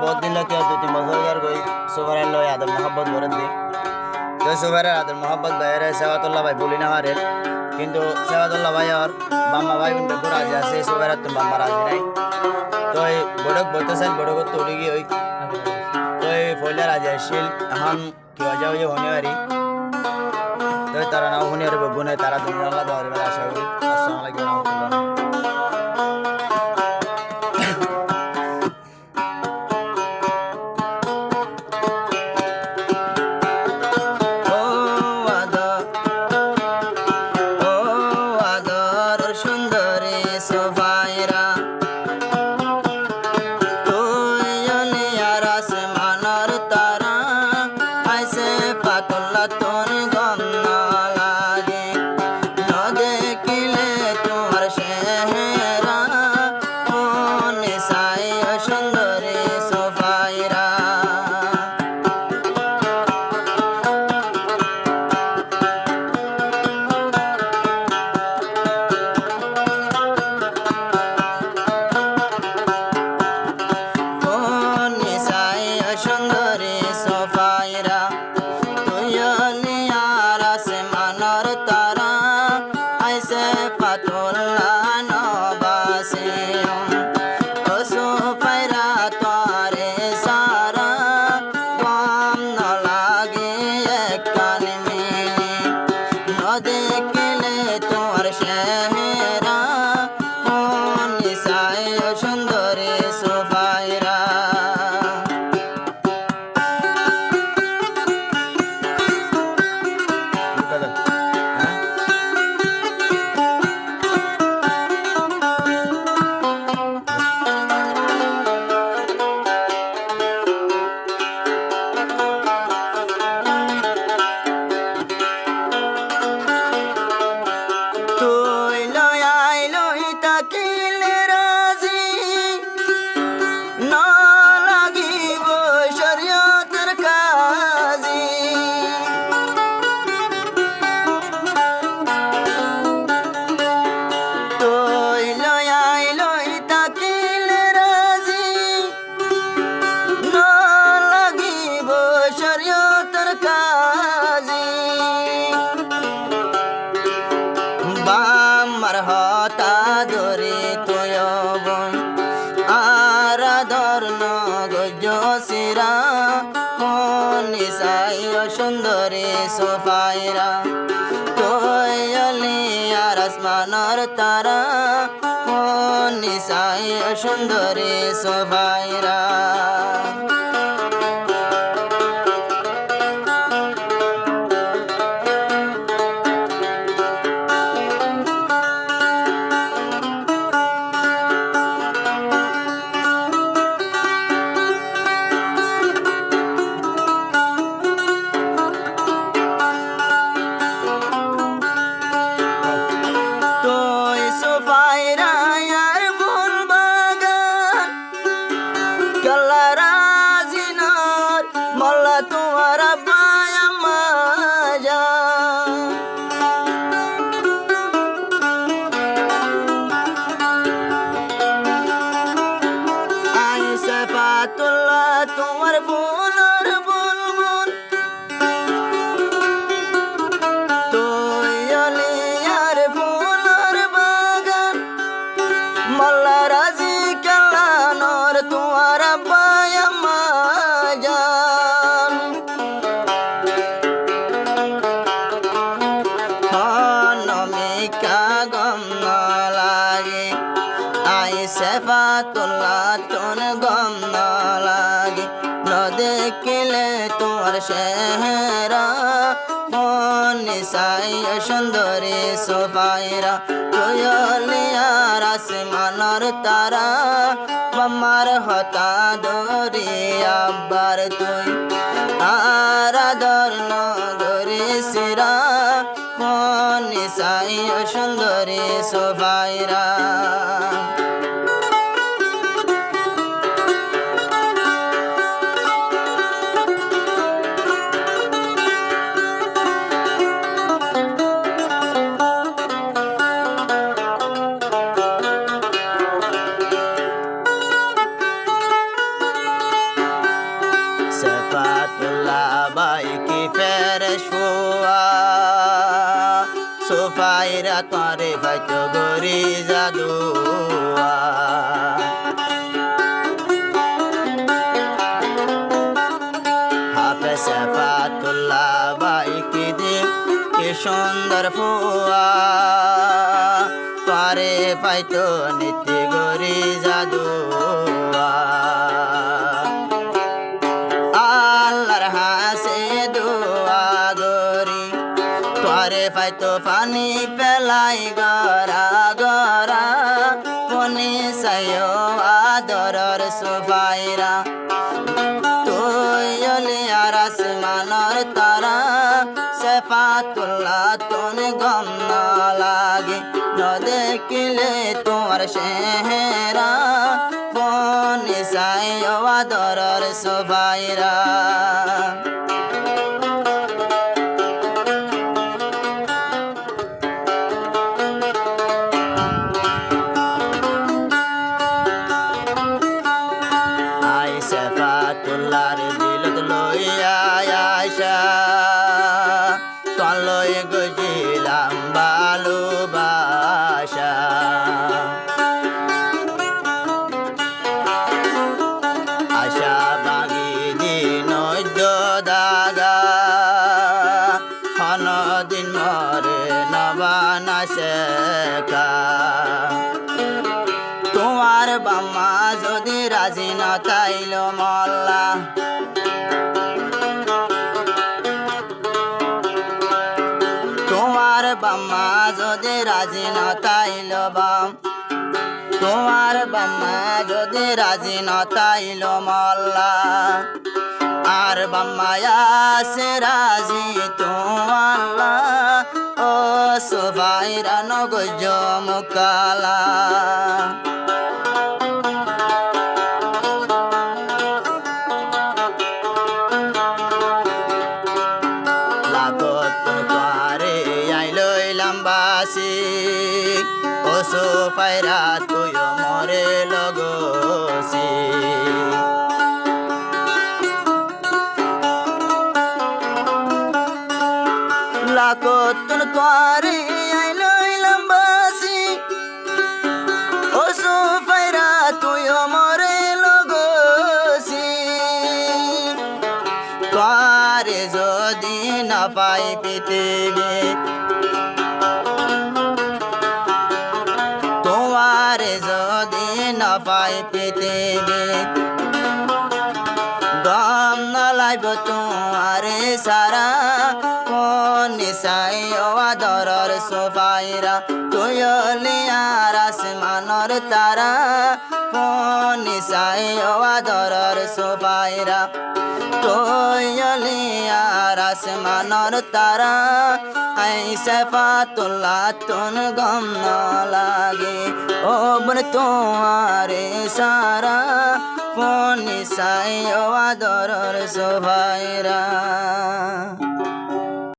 বহুত দিন লগে 2-3 বছর গই সুবারের লয় আদর মোহাম্মত করেন দি তো সুবারের আদর মোহাম্মত ভাইয়ের সেবাতুল্লাহ ভাই বলি না হারেন কিন্তু সেবাতুল্লাহ ভাই আর বাম্মা ভাই কিন্তু রাজি আছে সুবারের তো বাম্মা রাজি নাই তো এই বড়ক বলতেছেন বড়ক তোড়ি গিয়ে ওই তো এই ফয়লা রাজি আসিল এখন কি হয়ে যাবে হনিয়ারি তো তারা নাও হনিয়ারি বগুনে তারা দুনিয়া আল্লাহ দরে আশা করি আসসালামু আলাইকুম ওয়া রাহমাতুল্লাহ সুন্দরী সোফাইরা তোয়লি আর আসমানের তারা নিসাই সুন্দরী সোফাইরা সেফাতুল্লাহ তোর গম না লাগে ন দেখিলে তোমার চেহারা নিসাই সুন্দরী সোফাইরা তুয়লিয়ার আসমানের তারা আমার হতা দরি আব্বার তুই আরাদর নগরী সিরা নিসাই সুন্দরী সোফাইরা সেফাতুল্লাহ বাই কি ফেরেশ হুয়া সুফাইরা তোরে ভাইতো গরি জাদুয়া হাফেজ সেফাতুল্লাহ বাই কি দিন কি সুন্দর ফুয়া তোরে পাইতো নিত্য গরি জাদুয়া আল্লাহর হাসে দোয়া গরি তোরে পাইতো পানি পেলাই গরা গরা পনি সায়ো আদরর সুফাইরা তুই অলি আর আসমানর তারা সেফাতুল্লাহ তোন গম না লাগে ন দেখিলে তোমার চেহারা পনি সায়ো আদরর সুফাইরা সেফাতুল্লাহর দিলত লইয়া আয়সা তলই গজিলাম ভালোবাসা আশা বাগি দিন দাগা দিন মরে নবানা শেখা তোমার বাম্মা যদি রাজি না তাইল মল্লা তোমার বাম্মা যদি রাজি না তাইল বাম তোমার বাম্মা যদি রাজি না তাইল মল্লা আর বাম্মা আছে রাজি তোমাল্লা ও সুফাইরা নগজ মুকালা বাসি ও সুফাইরা তুই মরে লগসি লাকতুন করে আইলাম বাসি ও সুফাইরা তুই মরে লগসি তোরে যদি না পাই পৃথিবী তোমারে যদি না পাই পৃথিবী গম না লাইব তোমারে সারা কোন নিশাই আদরর সুফাইরা তুই অলি আর আসমানর তারা কোন নিশাই আদরর সুফাইরা তুই অলি আর আসমানর তারা আই সেফাতুল্লাহ তোন গম না লাগে ও বন তোমারে সারা ফোন সাই আদরর সুফাইরা